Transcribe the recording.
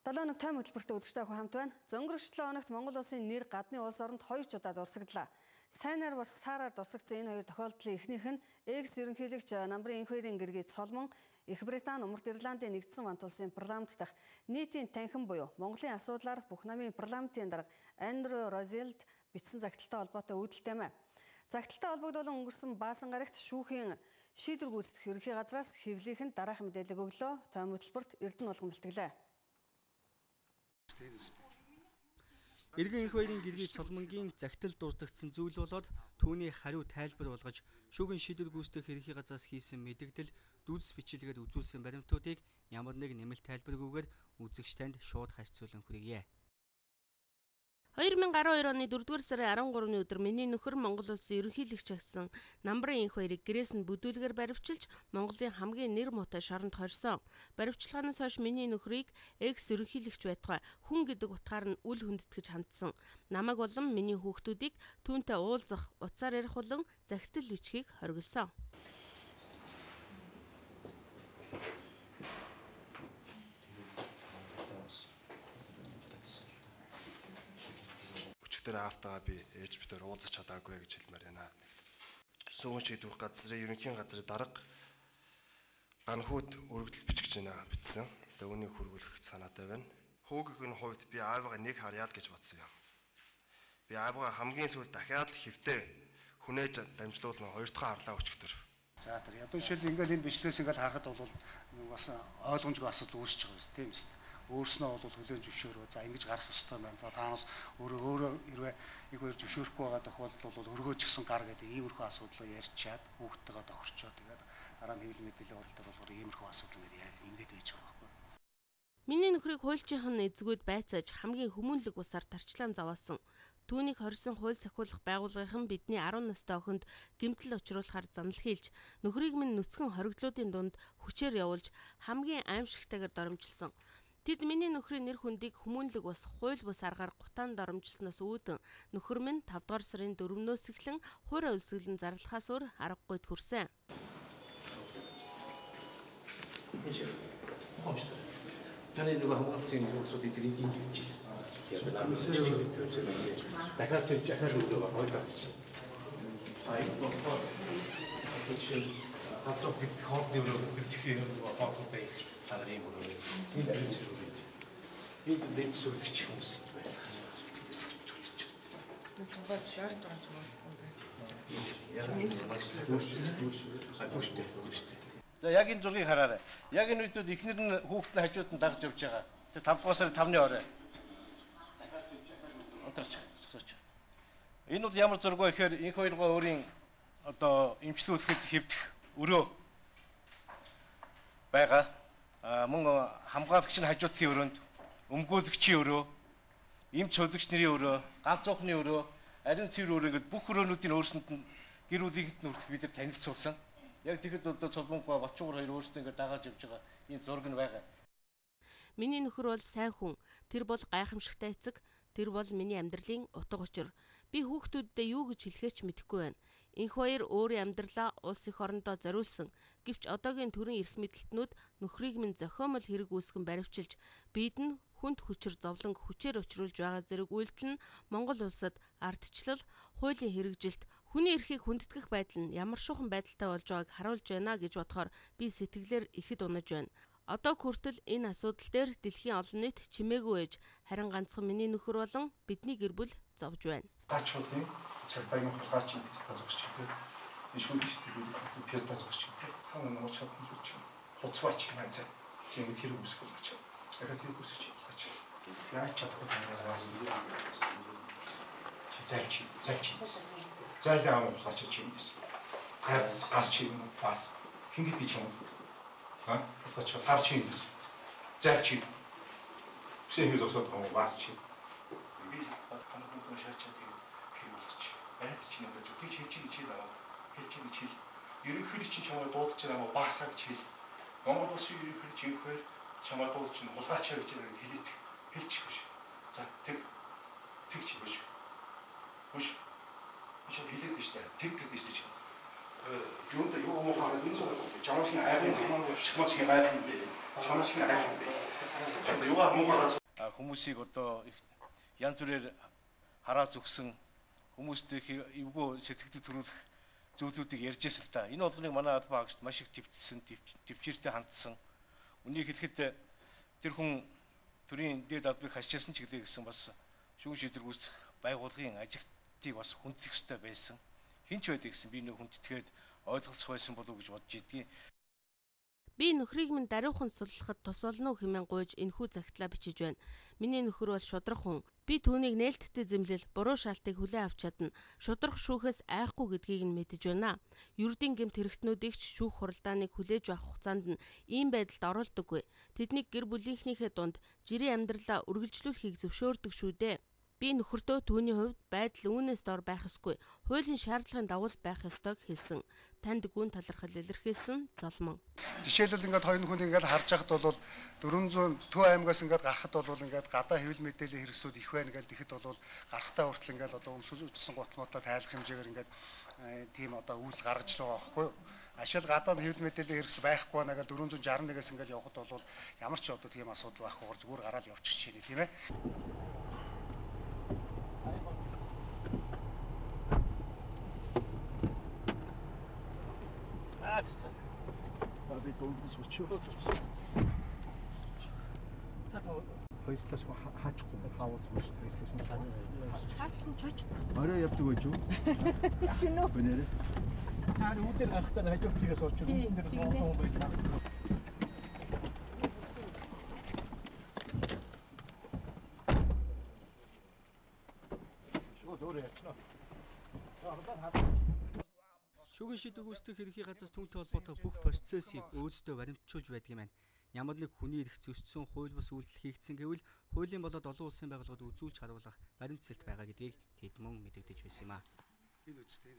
7 тайм хөтөлбөртөө үзэгчтэй хамт байна. Зөнгөрөх 7 хоногт Монгол улсын нэр гадны улс оронд 2 удаа дурсагдлаа. Сайнаар бас саараар дурсагдсан энэ хоёр тохиолдлын эхнийх нь экс ерөнхийлөгч намрын энх хоёрын гэргийд Соломон Их Британи, Умард Ирландын нэгдсэн хамт улсын парламент дахь нийтийн танхим буюу Монголын асуудлаар бүх намын парламентын дарга Андрю Розелд бичсэн загталтай холбоотой үүдэлтэй мэ. Загталтай холбогдуулан өнгөрсөн баасан гарагт шүүхийн шийдвэр гүйцэтгэх ерөнхий газраас хэвлийнхэнд дараахан мэдээлэл өглөө. Тайм хөтөлбөрт Эрдэнэ болгон бэлтгэлээ. Иргэн энх хоёрын гэргийд Соломонгийн загтал дурддагдсан зүйл болоод түүний хариу тайлбар болгож шүүгийн шийдвэр гүйцэтгэх ерөнхий газраас хийсэн мэдээлэл дүүс бичлэгээр үзүүлсэн баримтуудыг ямар нэг нэмэлт тайлбаргүйгээр үзэгчтэнд шууд харьцуулан хүргье. 2012 оны 4-р сарын 13-ны өдөр миний нөхөр Монгол улсын ерөнхийлөгч агсан намрын энх хоёрыг гэрээс нь бүдүүлгээр баривчилж Монголын хамгийн нэр муутай шоронд хорьсон. Баривчилгаанаас хойш миний нөхрийг экс ерөнхийлөгч байтугай хүн гэдэг утгаар нь үл хүндэтгэж хандсан. Намайг болон миний хүүхдүүдийг түүнтэй уулзах, утсаар ярих болон захидал бичгийг хориглосон. Тэр автагаа би ээж битээр уулзах чадаагүй гэж хэлмээр байна. Сүүн шийдвэр газрын ерөнхий газрын дарга ганхууд өргөдөл бичиж байна бичсэн. Тэгээ үүнийг хөрвүүлэх санаатай байна. Хүүгийн хувьд би аавыгаа нэг харьяал гэж бодсон юм. Би аавыгаа хамгийн сүүлд дахиад хэвтээ хүнээж дамжуулсан хоёр дахь харлаа өчгдөр. За тэр ядуу шил ингээл энэ бичлээс ингээл харахад бол бас ойлгомжгүй асуудал үүсэж байгаа юм тийм ээ. Өөрснөө бол хүлээн зөвшөөрөө за ингэж гарах ёстой байна. За таанаас өөрөө хэрвээ их хоёр зөвшөөрөхгүй байгаа тохиолдолд бол өргөөж гисэн гар гэдэг иймэрхүү асуудлыг ярьчаад хүүхдтэйгээ тохирчоо тэгээд дараа нь хэвлэл мэдээллийн оролдоор болохоор иймэрхүү асуудал ингээд яриад ингээд байж байгаа байхгүй. Миний нөхрийг хуульчийнх нь эзгүүд байцааж хамгийн хүмүүнлэг усаар тарчлаан заваасан. Түүнийг хорьсон хууль сахиулах байгууллагын бидний 10 настай охинд гэмтэл учруулахаар занал хийлж нөхрийг минь нүцгэн хоригдлуудын дунд хүчээр явуулж хамгийн аимшигтайгаар доромжилсон. Тэд миний нөхрийн нэр хүндийг хүмүүнлэг бас хууль бус аргаар гутаанд доромжилсноос үүдэн нөхөр минь 5 дугаар сарын 4-өөс эхлэн хуурай үлсгэлэн зарлахаас өөр аргагүй төрсөн. Таны нэг хамгаалалтын зүйлсүүд эдгээр эдийн гэж дахиад өгөө хоёр тасч. Хатуу бид хоолны өрөө хэлчихсэн хоолтой их талаар юм өрөө. Энэ лемсүүлэгч хүмүүс байна. Тэгвэл шаард байгаа юм. За яг энэ зургийг хараарай. Яг энэ үедүүд эхнэр нь хүүхдний хажууд нь дагж явж байгаа. Тэр 5 дугаар сарын 5-ны орой. Энэ бол ямар зураг вэ гэхээр энх хоёроо өөрийн одоо эмчлүүлэхэд хэвдэх өрөө байгаа. Мөн хамгаалагч нь хажуудын өрөөнд өмгөөлөгчийн өрөө, эмч хөдөгч нарын өрөө, ганц цохны өрөө, ариун цэвэр өрөө гэдэг бүх өрөөнүүдийн өөрсөнд нь гэр бүлийнхэд нь хүртэл бид нар танилцуулсан. Яг тэгэхэд одоо Соломонго Батчуугар хоёр өөрсдөө ингээд дагааж явж байгаа энэ зураг нь байгаа. Миний нөхөр бол сайн хүн. Тэр бол гайхамшигтай эцэг. Тэр бол миний амьдралын утга учир. Би хүүхдүүддээ юу гэж хэлэхээч мэдэхгүй байна. Энх хоёр өөрийн амьдралаа улс их орондоо зориулсан. Гэвч одоогийн төрийн эрх мэдэлтнүүд нөхрийг минь зохиомол хэрэг үүсгэн баривчилж, бид нь хүнд хүчээр зовлон хүчээр учруулж байгаа зэрэг үйлдэл нь Монгол улсад ардчлал, хуулийн хэрэгжилт, хүний эрхийг хүндэтгэх байдал нь ямар шухан байдалтай болж байгааг харуулж байна гэж бодохоор би сэтгэлээр ихэд унаж байна. Одоо хүртэл энэ асуудал дээр дэлхийн олон нийт чимээгүй ээж, харин ганцхан миний нөхөр болон бидний гэр бүл зовж байна. Гачуудын цагбайг хулгайч песта зогсож байгаа. Ишгүүч песта зогсож байгаа. Хаа нэг чатны зүч. Хуцваач маань зэ. Тийм тэр үсгэл гэж. Тэгэхээр тэр үсгэж байгаа. Яаж чадахгүй байгаас нь. Зайлч. Зайлаа амгалаач юм гэсэн. Гарч юм бас. Хин гэдэг юм. Хуцваач гарч юм гэсэн. Зайлч. Все юм зогсоод байгаа бас чи. Би ханахын шаарч Ард чинь одоо зүгтий хийж байгаа. Хийж. Ерөнхийдөө чинь чамайг дуудаж байгаа баасаа гэж хэл. Монгол улсын ерөнхийдөө чинь ихвэр чамайг дуудаж чинь хулгайч гэж хэлээд хэлчих биш. За тэгч биш. Биш. Чи хэлээд биш дээ. Тэг гэдэг биш чинь. Юунд юу муу хараад энэ зүйл. Чамайг айгын хамаагүй шмач айгын. Чамайг айгын. Хүмүүсийг одоо янз бүрээр хараад зүгсэн хүмүүстэй эвгүй сэтгэлд төрүүлэх зүйлүүдийг ярьж байсан л да. Энэ болгоныг манай албан хаагчид маш их төвчсөн, төвчээртэй хандсан. Үнийг хэлэхэд тэр хүн төрийн дээд албыг хашчилсан ч гэлээ гэсэн бас шүүгэн шийдвэр гүйцэх байгууллагын ажилтныг бас хүндлэх ёстой байсан. Хинч байдаг гэсэн би нэг хүндэтгээд ойлголцох байсан болов уу гэж бодож идэгий. Би нөхрийг минь даруйхан суллахад тус болно уу хэмээн гуйж энэхүү загтлаа бичиж байна. Миний нөхөр бол шудрах хүн. Би түүнийг нээлттэй зэмлэл, буруу шалтыг хүлээн авч чадна. Шудрах шүүхээс айхгүй гэдгийг нь мэдэж байна. Ердийн гэмт хэрэгтнүүдийг ч шүүх хуралдааныг хүлээж авах хугацаанд нь ийм байдалд оруулдаггүй. Тэднийг гэр бүлийнхнийхээ дунд жирийн амьдралаа үргэлжлүүлэхийг зөвшөөрдөг шүү дээ. Би нөхөртөө түүний хувьд байдал үүнээс дор байх ёсгүй. Хуулийн шаардлагын дагуу байх ёстойг хэлсэн. Танд гүн талархал илэрхийлсэн Золмон. Жишээлбэл ингээд хоёр хүн ингээд харж байхад бол 400 Төв аймгаас ингээд гарахад бол ингээд гадаа хэвлэл мэдээллийн хэрэгслүүд их байна гэж тэгэхэд бол гарахтаа хүртэл ингээд одоо өмсөлжсэн гутмуудлаа тайлах хэмжээгээр ингээд тийм одоо үйл гаргаж байгаа байхгүй юу? Ашил гадаад хэвлэл мэдээллийн хэрэгсэл байхгүй байна гэж 461-ээс ингээд явхад бол ямар ч одоо тийм асуудал байхгүй зүгээр гараад явчих чинь тийм ээ. Би дөнгөж очив. Хоёр талаас хаачихгүй хаавуулсан шүү дээ. Хаалсан чоч. Орой явдаг байж юу? Шинэ. Бэнэрэ. Таар үүдээр гарахтаа хажууд цэгээс сууч. Үүн дээр суусан хүн байж байна. Шүүгэн шийдвэр гүйцэтгэх ерөнхий газраас түүнтэй холбоотой бүх процессыг өөдөө баримтжуулж байдаг юм байна. Ямар нэг хүний эрх зөрчсөн хууль бус үйлдэл хийгдсэн гэвэл хуулийн болоод олон улсын байгууллагад үзүүлж харуулах баримт цэлт байгаа гэдгийг тэд мөн мэдэгдэж байсан юм а. Энэ үстэй.